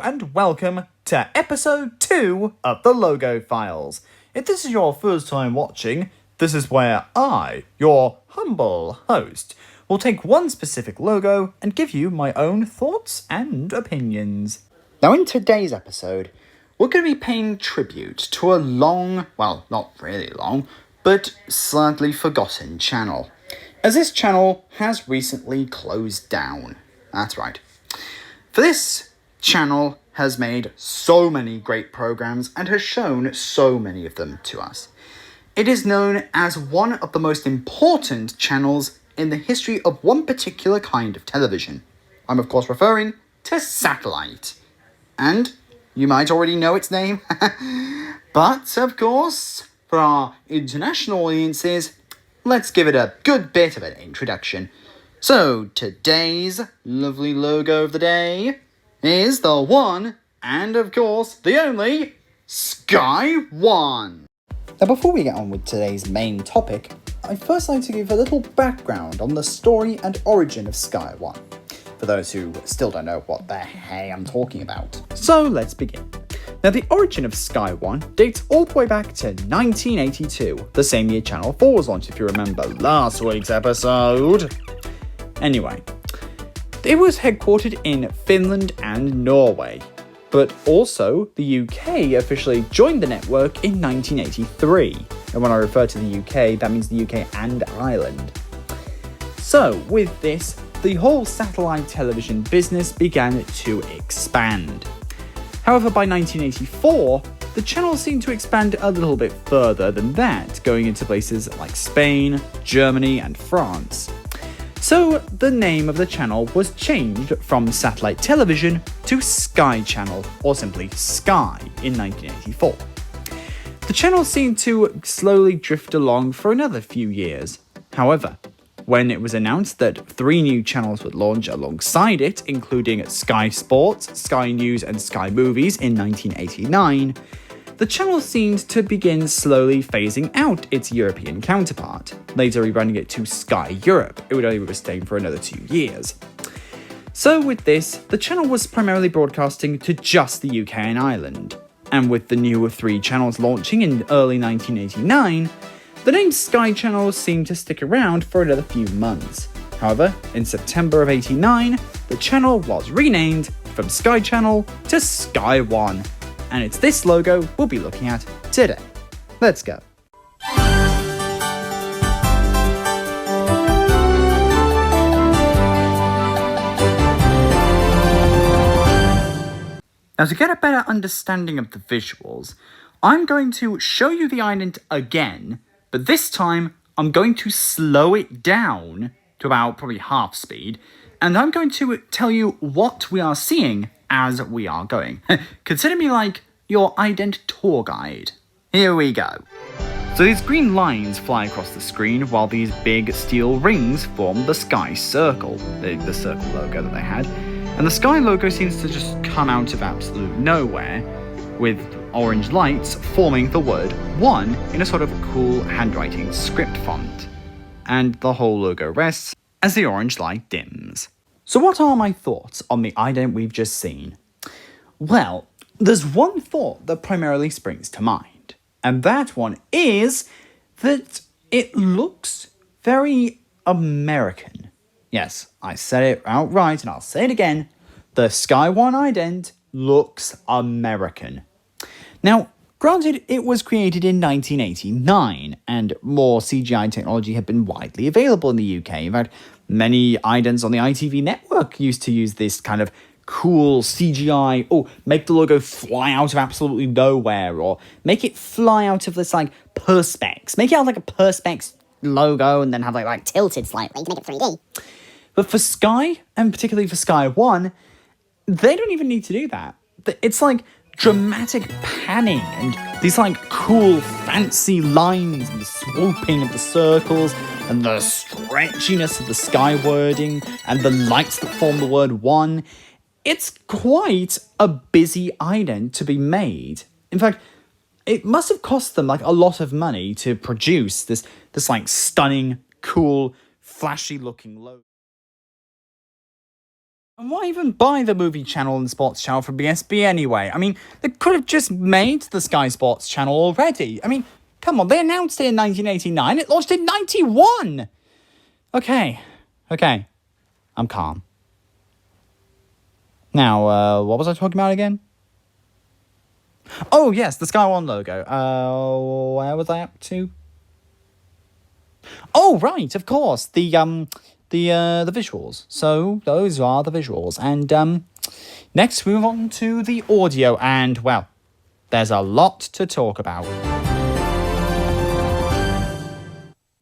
and welcome to episode 2 of the Logo Files. If this is your first time watching, this is where I, your humble host, will take one specific logo and give you my own thoughts and opinions. Now in today's episode, we're going to be paying tribute to a long, well, not really long, but sadly forgotten channel, as this channel has recently closed down. That's right. For this channel has made so many great programs and has shown so many of them to us. It is known as one of the most important channels in the history of one particular kind of television. I'm of course referring to satellite. And you might already know its name. But of course, for our international audiences, let's give it a good bit of an introduction. So today's lovely logo of the day is the one, and of course, the only, Sky One. Now before we get on with today's main topic, I'd first like to give a little background on the story and origin of Sky One, for those who still don't know what the hey I'm talking about. So let's begin. Now the origin of Sky One dates all the way back to 1982, the same year Channel 4 was launched if you remember last week's episode. Anyway, it was headquartered in Finland and Norway, but also the UK officially joined the network in 1983. And when I refer to the UK, that means the UK and Ireland. So with this, the whole satellite television business began to expand. However, by 1984, the channel seemed to expand a little bit further than that, going into places like Spain, Germany, and France. So the name of the channel was changed from satellite television to Sky Channel, or simply Sky, in 1984. The channel seemed to slowly drift along for another few years. However, when it was announced that 3 new channels would launch alongside it, including Sky Sports, Sky News, and Sky Movies in 1989, the channel seemed to begin slowly phasing out its European counterpart, later rebranding it to Sky Europe. It would only be staying for another 2 years. So with this, the channel was primarily broadcasting to just the UK and Ireland, and with the new 3 channels launching in early 1989, the name Sky Channel seemed to stick around for another few months. However, in September of '89, the channel was renamed from Sky Channel to Sky One, and it's this logo we'll be looking at today. Let's go. Now to get a better understanding of the visuals, I'm going to show you the island again, but this time I'm going to slow it down to about probably half speed, and I'm going to tell you what we are seeing as we are going. Consider me like your ident tour guide. Here we go. So these green lines fly across the screen while these big steel rings form the Sky Circle, the circle logo that they had. And the Sky logo seems to just come out of absolute nowhere, with orange lights forming the word One in a sort of cool handwriting script font. And the whole logo rests as the orange light dims. So what are my thoughts on the ident we've just seen? Well, there's one thought that primarily springs to mind, and that one is that it looks very American. Yes, I said it outright and I'll say it again. The Sky One ident looks American. Now, granted, it was created in 1989, and more CGI technology had been widely available in the UK. In fact, many idents on the ITV network used to use this kind of cool CGI, make the logo fly out of absolutely nowhere, or make it fly out of this, perspex. Make it out like a perspex logo, and then have like tilted slightly to make it 3D. But for Sky, and particularly for Sky One, they don't even need to do that. It's like dramatic panning and these cool fancy lines and the swooping of the circles and the stretchiness of the sky wording and the lights that form the word One. It's quite a busy ident to be made. In fact, it must have cost them a lot of money to produce this stunning, cool, flashy looking logo. And why even buy the movie channel and sports channel from BSB anyway? I mean, they could have just made the Sky Sports channel already. I mean, come on, they announced it in 1989. It launched in 91. Okay, I'm calm. Now, what was I talking about again? Oh, yes, the Sky One logo. Where was I up to? Oh, right, of course, the visuals. So, those are the visuals. And, next we move on to the audio, and, well, there's a lot to talk about.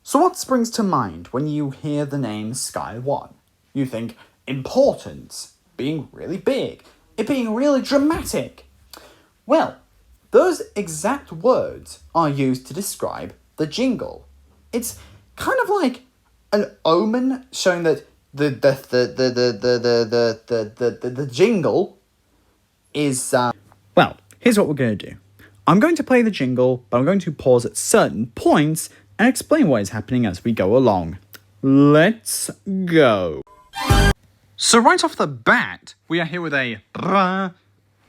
So what springs to mind when you hear the name Sky One? You think importance, being really big, it being really dramatic. Well, those exact words are used to describe the jingle. It's kind of like an omen showing that the jingle is Well, here's what we're going to do. I'm going to play the jingle, but I'm going to pause at certain points and explain what is happening as we go along. Let's go. So right off the bat, we are here with a brr,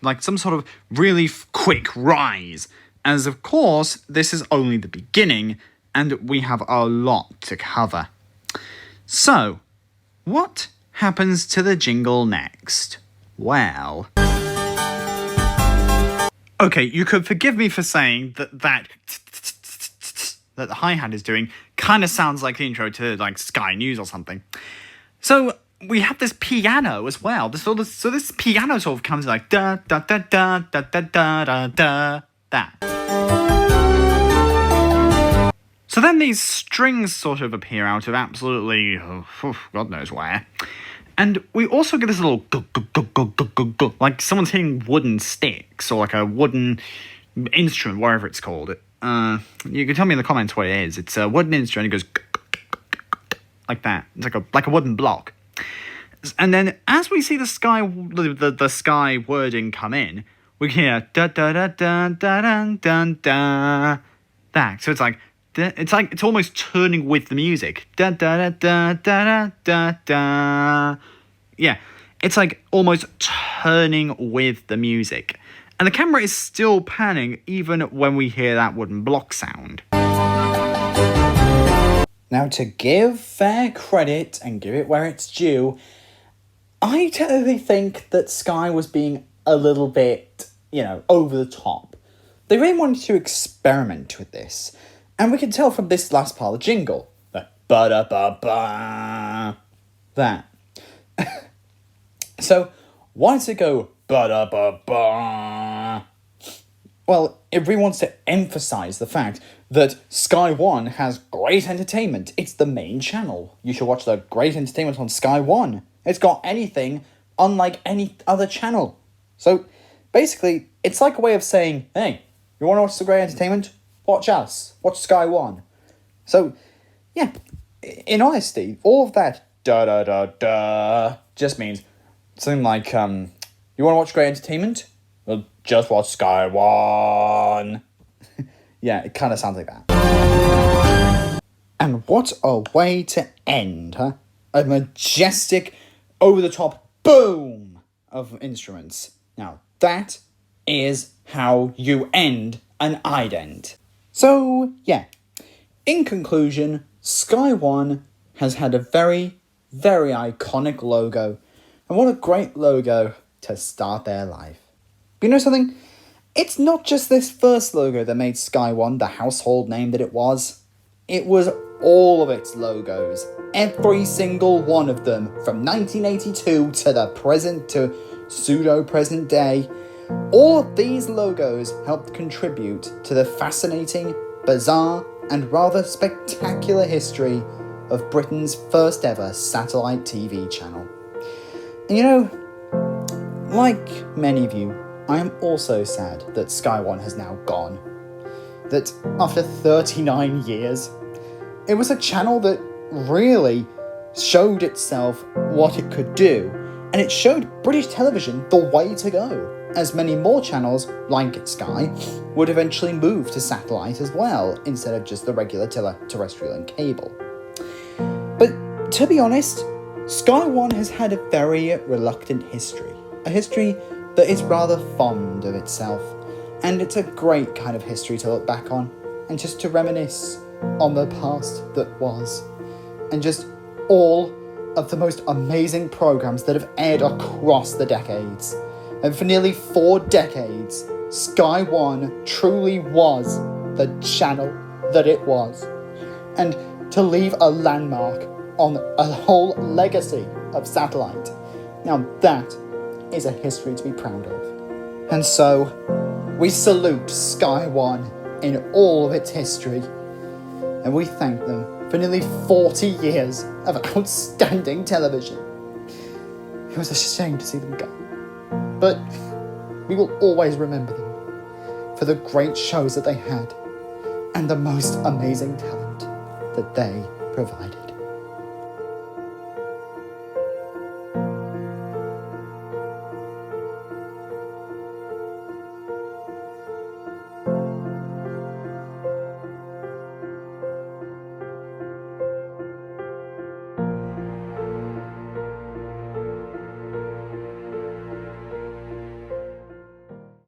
like some sort of really quick rise, as of course this is only the beginning and we have a lot to cover. So, what happens to the jingle next? Well, okay, you could forgive me for saying that the hi-hat is doing kind of sounds like the intro to like Sky News or something. So we have this piano as well. So this piano sort of comes like da da da da da da da da da that. So then these strings sort of appear out of absolutely God knows where. And we also get this little like someone's hitting wooden sticks or like a wooden instrument, whatever it's called. You can tell me in the comments what it is. It's a wooden instrument. It goes like that. It's like a wooden block. And then as we see the sky wording come in, we hear da da da da da da da da. That. So it's almost turning with the music. Da da da da da da da. Yeah, it's like almost turning with the music. And the camera is still panning even when we hear that wooden block sound. Now, to give fair credit and give it where it's due, I totally think that Sky was being a little bit, over the top. They really wanted to experiment with this. And we can tell from this last part of the jingle. Ba-da-ba-ba. That. So, why does it go ba-da-ba-ba? Well, it really wants to emphasize the fact that Sky One has great entertainment. It's the main channel. You should watch the great entertainment on Sky One. It's got anything unlike any other channel. So, basically, it's like a way of saying, hey, you want to watch the great entertainment? Watch us. Watch Sky One. So, yeah, in honesty, all of that da-da-da-da just means something like, you want to watch great entertainment? Well, just watch Sky One. Yeah, it kind of sounds like that. And what a way to end, huh? A majestic, over-the-top boom of instruments. Now, that is how you end an ident. So, yeah. In conclusion, Sky One has had a very, very iconic logo. And what a great logo to start their life. But you know something? It's not just this first logo that made Sky One the household name that it was. It was all of its logos. Every single one of them, from 1982 to the present, to pseudo-present day. All of these logos helped contribute to the fascinating, bizarre, and rather spectacular history of Britain's first ever satellite TV channel. And like many of you, I am also sad that Sky One has now gone. That after 39 years, it was a channel that really showed itself what it could do, and it showed British television the way to go, as many more channels, like Sky, would eventually move to satellite as well, instead of just the regular terrestrial and cable. But to be honest, Sky One has had a very reluctant history, a history that is rather fond of itself, and it's a great kind of history to look back on, and just to reminisce on the past that was, and just all of the most amazing programs that have aired across the decades. And for nearly 4 decades, Sky One truly was the channel that it was. And to leave a landmark on a whole legacy of satellite, now that is a history to be proud of. And so, we salute Sky One in all of its history, and we thank them for nearly 40 years of outstanding television. It was a shame to see them go, but we will always remember them for the great shows that they had and the most amazing talent that they provided.